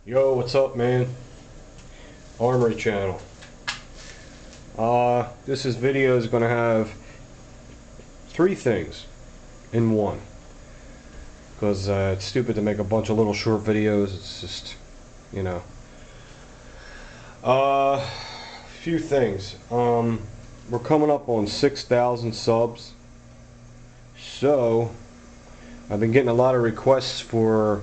Yo, what's up, man? Armory channel. This video is gonna have three things in one. Because it's stupid to make a bunch of little short videos. It's just, you know. Few things. We're coming up on 6,000 subs. So, I've been getting a lot of requests for,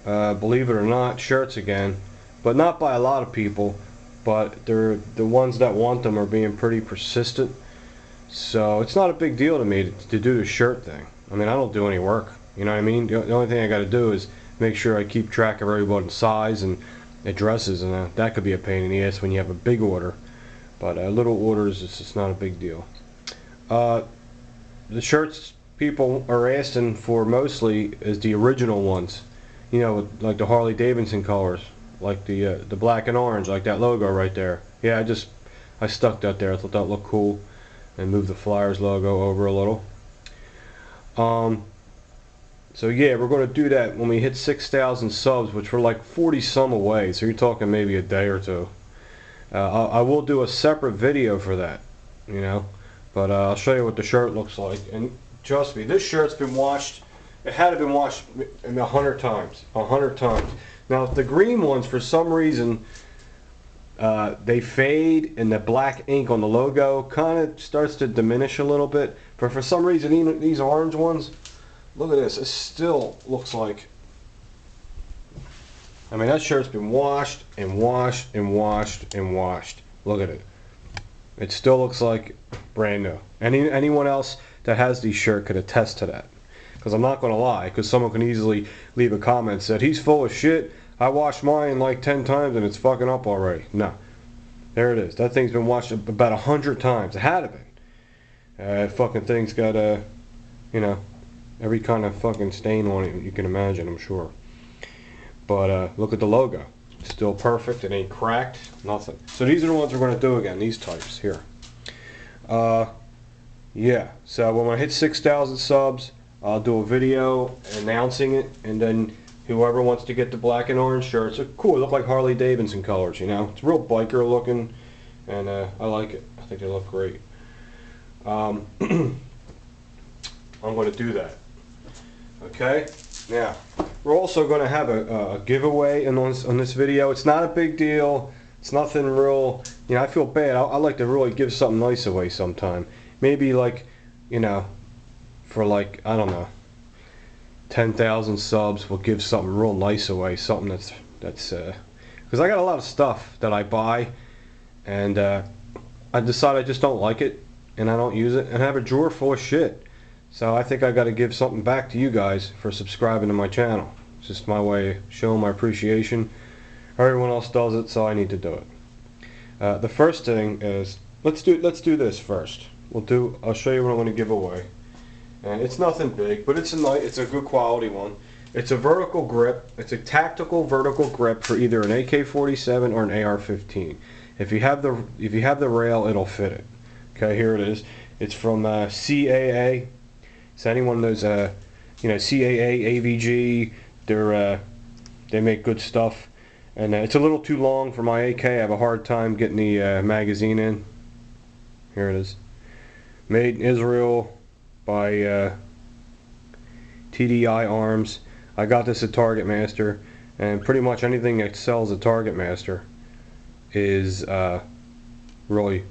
believe it or not, shirts again. But not by a lot of people. But the ones that want them are being pretty persistent. So it's not a big deal to me to do the shirt thing. I mean, I don't do any work. You know what I mean? The only thing I got to do is make sure I keep track of everyone's size and addresses, and that could be a pain in the ass when you have a big order. But little orders, it's just not a big deal. The shirts people are asking for mostly is the original ones. You know, like the Harley Davidson colors, like the black and orange, like that logo right there. Yeah, I stuck that there. I thought that looked cool, and moved the Flyers logo over a little. So yeah, we're going to do that when we hit 6,000 subs, which we're like 40 some away. So you're talking maybe a day or two. I will do a separate video for that, you know. But I'll show you what the shirt looks like. And trust me, this shirt's been washed. It had been washed 100 times. 100 times. Now, the green ones, for some reason, they fade, and the black ink on the logo kind of starts to diminish a little bit. But for some reason, even these orange ones, look at this. It still looks like, I mean, that shirt's been washed and washed and washed and washed. Look at it. It still looks like brand new. Anyone else that has these shirts could attest to that. Because I'm not going to lie, because someone can easily leave a comment that said, he's full of shit. I washed mine like 10 times and it's fucking up already. No. There it is. That thing's been washed about 100 times. It had been. Fucking thing's got you know, every kind of fucking stain on it you can imagine, I'm sure. But look at the logo. It's still perfect. It ain't cracked. Nothing. So these are the ones we're going to do again. These types here. Yeah. So when I hit 6,000 subs, I'll do a video announcing it, and then whoever wants to get the black and orange shirts, are cool. They look like Harley Davidson colors, you know. It's real biker looking, and I like it. I think they look great. I'm going to do that. Okay. Now, we're also going to have a giveaway on this video. It's not a big deal. It's nothing real. You know, I feel bad. I like to really give something nice away sometime. Maybe like, you know, for like, I don't know, 10,000 subs, we'll give something real nice away. Something that's because I got a lot of stuff that I buy, and I decide I just don't like it, and I don't use it, and I have a drawer full of shit. So I think I got to give something back to you guys for subscribing to my channel. It's just my way of showing my appreciation. Everyone else does it, so I need to do it. The first thing is, let's do this first. I'll show you what I'm going to give away. And it's nothing big, but it's a good quality one. It's a vertical grip. It's a tactical vertical grip for either an AK-47 or an AR-15. If you have the rail, it'll fit it. Okay, here it is. It's from CAA. So anyone knows, you know, CAA, AVG, they make good stuff. And it's a little too long for my AK. I have a hard time getting the magazine in. Here it is. Made in Israel by TDI Arms. I got this at Target Master, and pretty much anything that sells at Target Master is really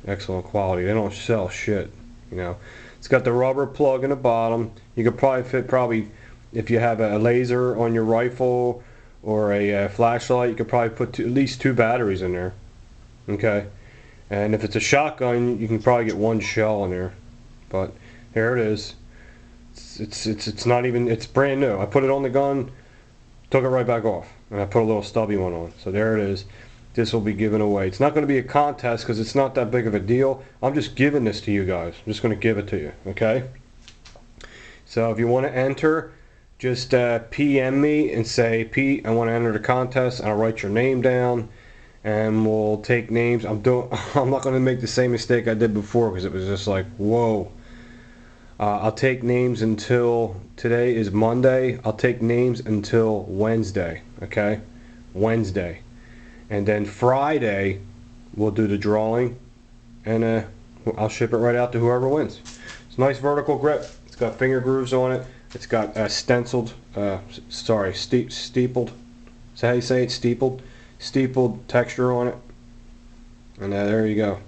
excellent quality. They don't sell shit, you know. It's got the rubber plug in the bottom. You could probably fit, if you have a laser on your rifle or a flashlight, you could probably put at least 2 batteries in there. Okay, and if it's a shotgun, you can probably get 1 shell in there. But here it is. It's not even. It's brand new. I put it on the gun, took it right back off, and I put a little stubby one on. So there it is. This will be given away. It's not going to be a contest because it's not that big of a deal. I'm just giving this to you guys. I'm just going to give it to you, okay? So if you want to enter, just PM me and say, Pete, I want to enter the contest, and I'll write your name down, and we'll take names. I'm not going to make the same mistake I did before because it was just like, whoa. I'll take names until, today is Monday, I'll take names until Wednesday, okay? Wednesday. And then Friday, we'll do the drawing, and I'll ship it right out to whoever wins. It's a nice vertical grip. It's got finger grooves on it. It's got stenciled, steepled. Is that how you say it? Steepled? Steepled texture on it. And there you go.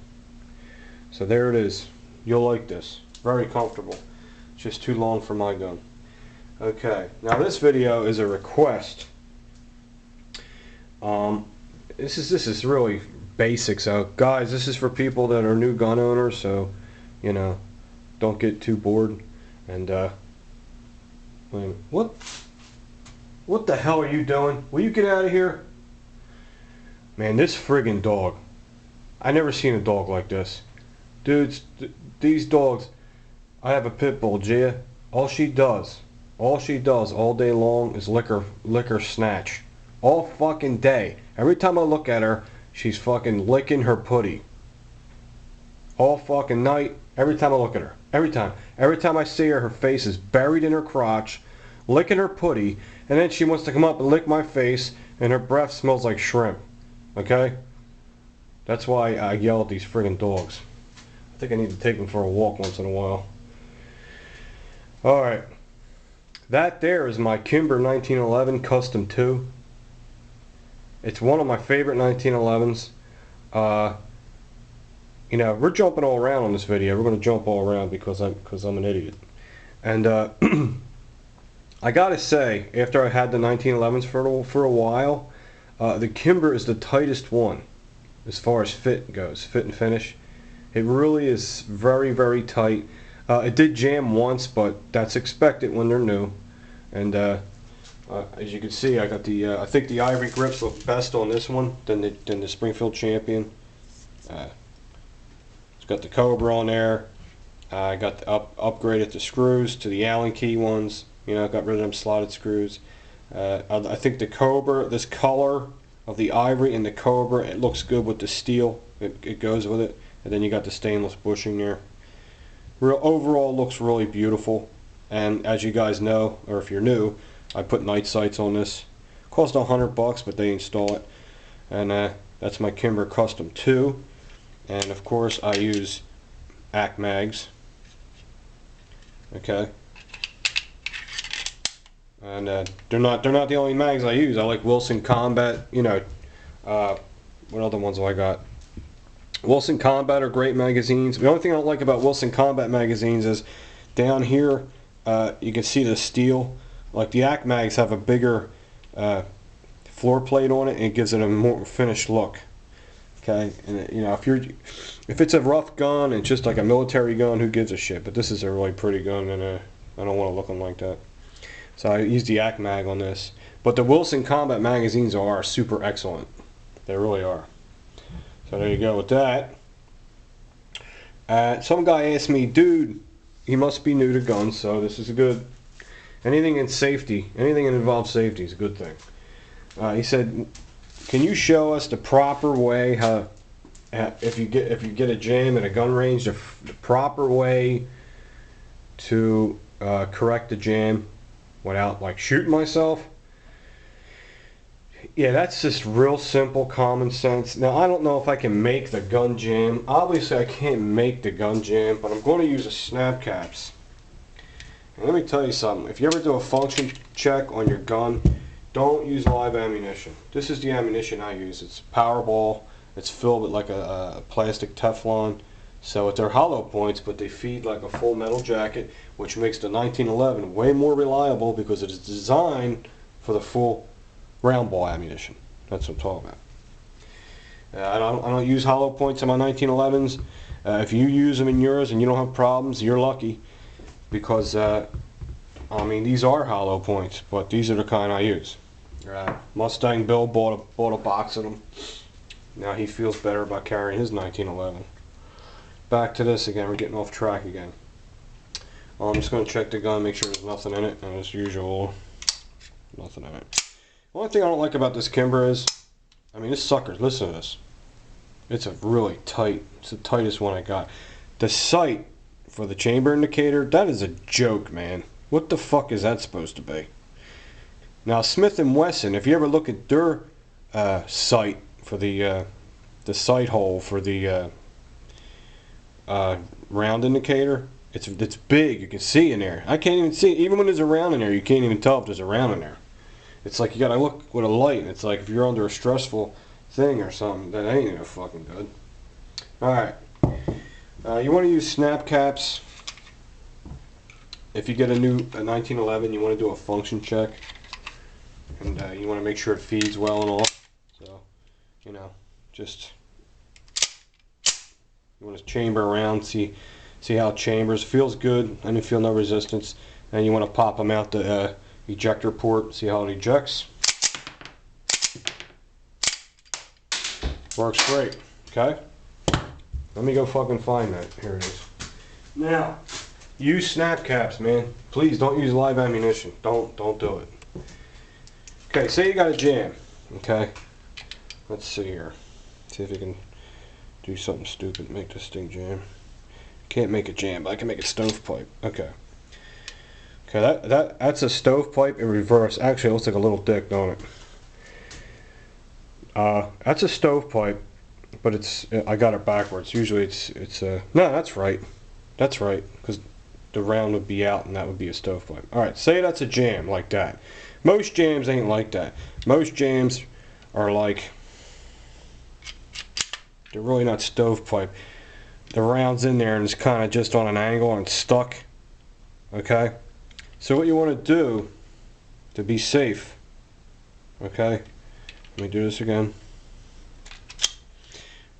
So there it is. You'll like this. Very comfortable. It's just too long for my gun. Okay. Now this video is a request. This is really basic. So guys, this is for people that are new gun owners. So, you know, don't get too bored. And what the hell are you doing? Will you get out of here? Man, this friggin' dog. I never seen a dog like this. Dudes, these dogs. I have a pit bull, Gia. All she does all day long is lick her snatch. All fucking day. Every time I look at her, she's fucking licking her putty. All fucking night, every time I look at her. Every time. Every time I see her, her face is buried in her crotch, licking her putty, and then she wants to come up and lick my face, and her breath smells like shrimp. Okay? That's why I yell at these friggin' dogs. I think I need to take them for a walk once in a while. Alright. That there is my Kimber 1911 Custom 2. It's one of my favorite 1911s. You know, we're jumping all around on this video. We're going to jump all around because I'm an idiot. And I gotta say, after I had the 1911s for a while, the Kimber is the tightest one as far as fit goes, fit and finish. It really is very, very tight. It did jam once, but that's expected when they're new. And as you can see, I got the I think the ivory grips look best on this one than the Springfield Champion. It's got the Cobra on there. I got the upgraded the screws to the Allen key ones. You know, got rid of them slotted screws. I think the Cobra, this color of the ivory and the Cobra, it looks good with the steel. It goes with it. And then you got the stainless bushing there. Overall looks really beautiful. And as you guys know, or if you're new, I put night sights on this. Cost $100, but they install it. And that's my Kimber Custom 2. And of course I use AC mags. Okay. And they're not the only mags I use. I like Wilson Combat. You know, what other ones have I got? Wilson Combat are great magazines. The only thing I don't like about Wilson Combat magazines is down here you can see the steel. Like the AC mags have a bigger floor plate on it, and it gives it a more finished look. Okay, and you know, if it's a rough gun, it's just like a military gun, who gives a shit? But this is a really pretty gun, and I don't want to look them like that. So I use the AC mag on this. But the Wilson Combat magazines are super excellent. They really are. So there you go with that. Some guy asked me, dude, he must be new to guns, so this is a good. Anything in safety, anything that involves safety is a good thing. He said, can you show us the proper way how, if you get a jam at a gun range, the proper way to correct the jam without like shooting myself? Yeah, that's just real simple common sense. Now I don't know if I can make the gun jam. Obviously I can't make the gun jam, but I'm going to use a snap caps. And let me tell you something. If you ever do a function check on your gun, don't use live ammunition. This is the ammunition I use. It's Powerball. It's filled with like a plastic Teflon. So they're hollow points, but they feed like a full metal jacket, which makes the 1911 way more reliable because it is designed for the full round ball ammunition. That's what I'm talking about. I don't use hollow points in my 1911s. If you use them in yours and you don't have problems, you're lucky, because I mean, these are hollow points, but these are the kind I use. Mustang Bill bought a box of them. Now he feels better about carrying his 1911. Back to this again. We're getting off track again. I'm just going to check the gun, make sure there's nothing in it, and as usual, nothing in it. The only thing I don't like about this Kimber is, I mean, this sucker, listen to this. It's a really tight, it's the tightest one I got. The sight for the chamber indicator, that is a joke, man. What the fuck is that supposed to be? Now, Smith & Wesson, if you ever look at their sight for the sight hole for the round indicator, it's big. You can see in there. I can't even see. Even when there's a round in there, you can't even tell if there's a round in there. It's like you gotta look with a light, and it's like if you're under a stressful thing or something, that ain't no fucking good. Alright. You want to use snap caps. If you get a new 1911, you want to do a function check. And you want to make sure it feeds well and all. So, you know, just you want to chamber around, see how it chambers. Feels good. I didn't feel no resistance. And you want to pop them out the ejector port, see how it ejects. Works great. Okay? Let me go fucking find that. Here it is. Now, use snap caps, man. Please don't use live ammunition. Don't do it. Okay, say you got a jam. Okay? Let's see here. See if you can do something stupid, make this thing jam. Can't make it jam, but I can make it stovepipe. Okay. Okay, that's a stovepipe in reverse. Actually, it looks like a little dick, don't it? That's a stovepipe, but I got it backwards. Usually it's no, that's right. That's right, because the round would be out and that would be a stovepipe. Alright, say that's a jam like that. Most jams ain't like that. Most jams are like, they're really not stovepipe. The round's in there and it's kind of just on an angle and it's stuck. Okay? So what you want to do to be safe, okay? Let me do this again.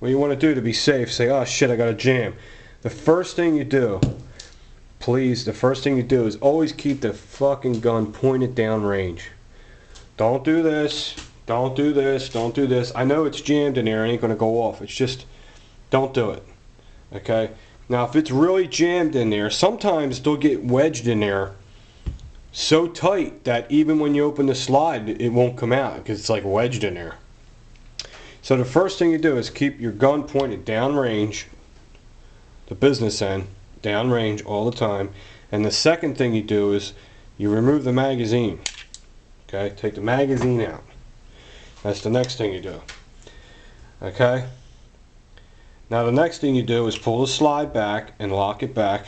What you want to do to be safe, say, oh shit, I got a jam. The first thing you do, please, the first thing you do is always keep the fucking gun pointed down range. Don't do this. Don't do this. Don't do this. I know it's jammed in there. It ain't going to go off. It's just, don't do it. Okay? Now, if it's really jammed in there, sometimes they'll get wedged in there so tight that even when you open the slide, it won't come out because it's like wedged in there. So the first thing you do is keep your gun pointed down range, the business end, down range all the time. And the second thing you do is you remove the magazine. Okay, take the magazine out. That's the next thing you do. Okay? Now the next thing you do is pull the slide back and lock it back.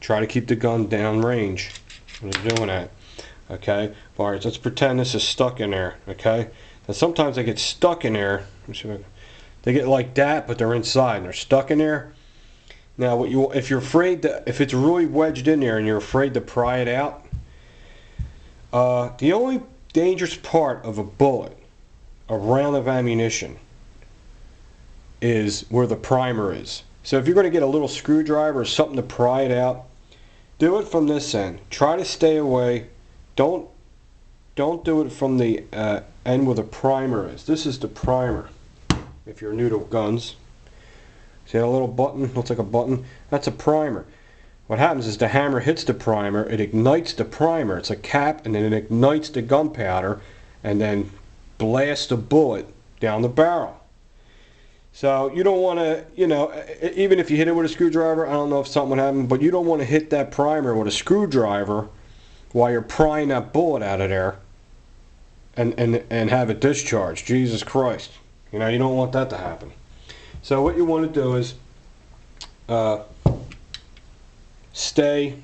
Try to keep the gun down range when you're doing that. Okay? Alright, let's pretend this is stuck in there. Okay? Now sometimes they get stuck in there. They get like that, but they're inside and they're stuck in there. Now, if you're afraid that if it's really wedged in there and you're afraid to pry it out, the only dangerous part of a bullet, a round of ammunition, is where the primer is. So if you're going to get a little screwdriver or something to pry it out, do it from this end. Try to stay away. Don't do it from the end where the primer is. This is the primer. If you're new to guns. See that little button? Looks like a button. That's a primer. What happens is the hammer hits the primer, it ignites the primer. It's a cap, and then it ignites the gunpowder, and then blasts the bullet down the barrel. So you don't want to, you know, even if you hit it with a screwdriver, I don't know if something would happen, but you don't want to hit that primer with a screwdriver while you're prying that bullet out of there and have it discharge. Jesus Christ. You know, you don't want that to happen. So what you want to do is stay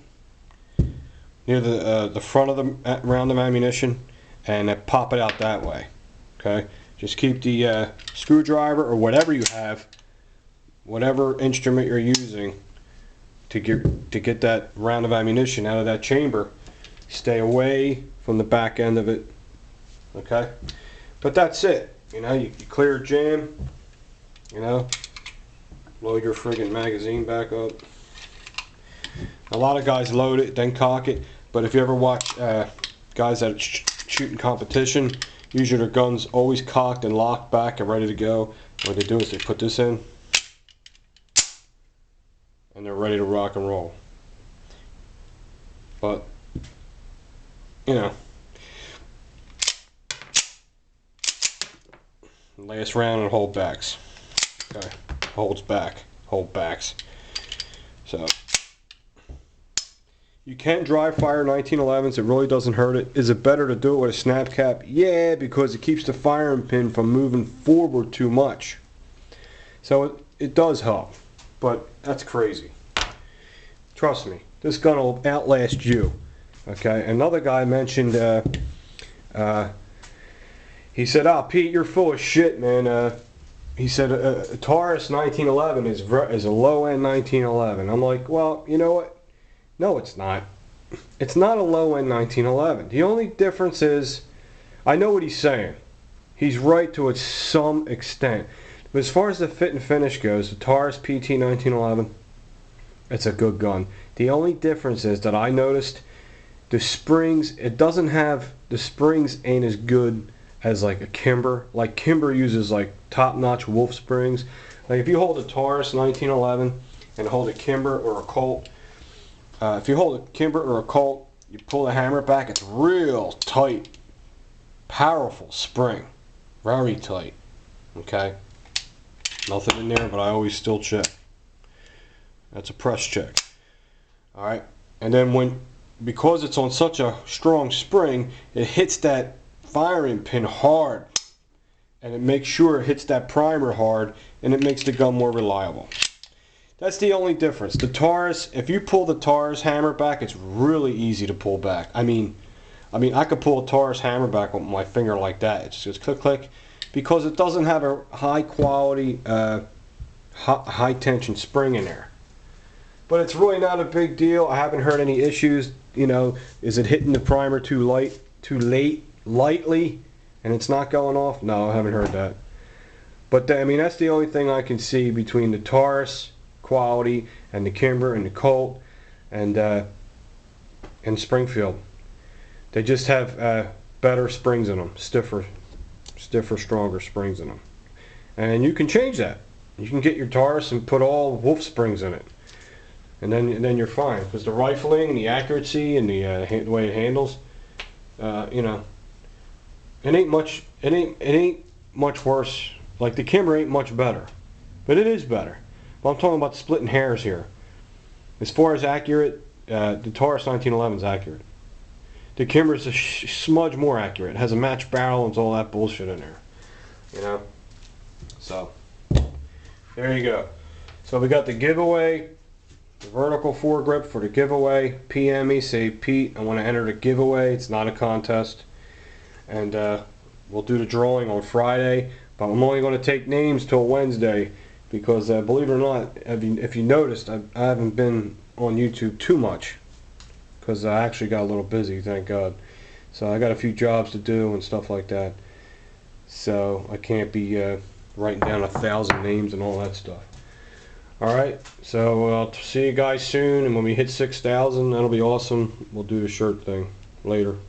near the front of the round of ammunition and pop it out that way. Okay, just keep the screwdriver or whatever you have, whatever instrument you're using to get that round of ammunition out of that chamber. Stay away from the back end of it. Okay, but that's it. You know, you clear a jam. You know, load your friggin' magazine back up. A lot of guys load it, then cock it. But if you ever watch guys that shoot in competition, usually their guns always cocked and locked back and ready to go. What they do is they put this in, and they're ready to rock and roll. But, you know, last round and hold backs. Okay, hold backs. So You can dry fire 1911s. It really doesn't hurt it. Is it better to do it with a snap cap? Yeah, because it keeps the firing pin from moving forward too much. So it does help, but that's crazy. Trust me, this gun will outlast you. Okay, another guy mentioned, he said, "Oh, Pete, you're full of shit, man." He said, a Taurus 1911 is a low-end 1911. I'm like, well, you know what? No, it's not. It's not a low-end 1911. The only difference is, I know what he's saying. He's right to some extent. But as far as the fit and finish goes, the Taurus PT 1911, it's a good gun. The only difference is that I noticed the springs, the springs ain't as good as like a Kimber. Like Kimber uses like top-notch wolf springs. Like if you hold a Taurus 1911 and hold a Kimber or a Colt, if you hold a Kimber or a Colt, you pull the hammer back, it's real tight, powerful spring, very tight. Okay, nothing in there, but I always still check. That's a press check. All right, and then because it's on such a strong spring, it hits that firing pin hard, and it makes sure it hits that primer hard, and it makes the gun more reliable. That's the only difference. The Taurus, if you pull the Taurus hammer back, it's really easy to pull back. I mean, I could pull a Taurus hammer back with my finger like that. It's just click, click, because it doesn't have a high quality, high tension spring in there. But it's really not a big deal. I haven't heard any issues. You know, is it hitting the primer too lightly, and it's not going off? No, I haven't heard that. But I mean, that's the only thing I can see between the Taurus quality and the Kimber and the Colt and Springfield. They just have better springs in them, stiffer, stronger springs in them. And you can change that. You can get your Taurus and put all wolf springs in it, and then you're fine. Because the rifling and the accuracy and the way it handles, you know, it ain't much worse. Like the Kimber ain't much better, but it is better. But I'm talking about splitting hairs here. As far as accurate, the Taurus 1911 is accurate. The Kimber is a smudge more accurate. It has a matched barrel and all that bullshit in there. You know? So, there you go. So we got the giveaway, the vertical foregrip for the giveaway. PM me, say, Pete, I want to enter the giveaway. It's not a contest. And we'll do the drawing on Friday. But I'm only going to take names till Wednesday. Because believe it or not, if you noticed, I haven't been on YouTube too much. Because I actually got a little busy, thank God. So I got a few jobs to do and stuff like that. So I can't be writing down 1,000 names and all that stuff. Alright, so I'll see you guys soon. And when we hit 6,000, that'll be awesome. We'll do the shirt thing later.